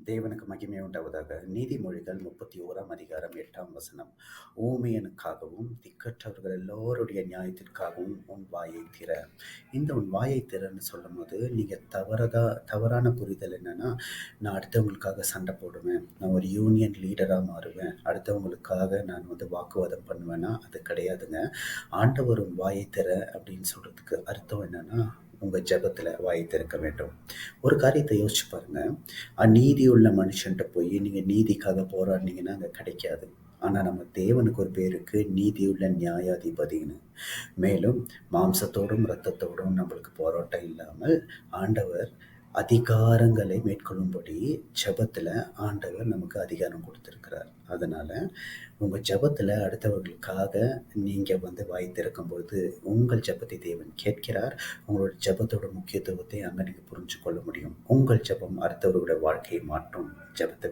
தேவனுக்கு மகிமை உண்டாவதாக. நீதிமொழிகள் 31ஆம் அதிகாரம் 8ஆம் வசனம். ஊமையனுக்காகவும் திக்கற்றவர்கள் எல்லோருடைய நியாயத்திற்காகவும் உன் வாயை திற. இந்த உன் வாயை திறன்னு சொல்லும்போது நீங்கள் தவறான புரிதல் என்னன்னா, நான் அடுத்தவங்களுக்காக சண்டை போடுவேன், நான் ஒரு யூனியன் லீடராக மாறுவேன், அடுத்தவங்களுக்காக நான் வாக்குவாதம் பண்ணுவேன்னா அது கிடையாதுங்க. ஆண்டவர் உன் வாயை திற அப்படின்னு சொல்றதுக்கு அர்த்தம் என்னன்னா, உங்கள் ஜெபத்தில் வாயை திறக்க வேண்டும். ஒரு காரியத்தை யோசிச்சு பாருங்க. அநீதியுள்ள மனுஷன்ட்ட போய் நீங்கள் நீதிக்காக போராடினீங்கன்னா அங்கே கிடைக்காது. ஆனால் நம்ம தேவனுக்கு ஒரு பேர் இருக்கு, நீதியுள்ள நியாயாதிபதின்னு. மேலும் மாம்சத்தோடும் இரத்தத்தோடும் நம்மளுக்கு போராட்டம் இல்லாமல் ஆண்டவர் அதிகாரங்களை மேற்கொள்ளும்படி ஜெபத்தில் ஆண்டவர் நமக்கு அதிகாரம் கொடுத்துருக்கிறார். அதனால் உங்கள் ஜெபத்தில் அடுத்தவர்களுக்காக நீங்கள் வாய் திறக்கும் பொழுது உங்கள் ஜெபத்தை தேவன் கேட்கிறார். உங்களோட ஜெபத்தோட முக்கியத்துவத்தை அங்கே நீங்கள் புரிஞ்சு கொள்ள முடியும். உங்கள் ஜெபம் அடுத்தவர்களுடைய வாழ்க்கையை மாற்றும். ஜெபத்தை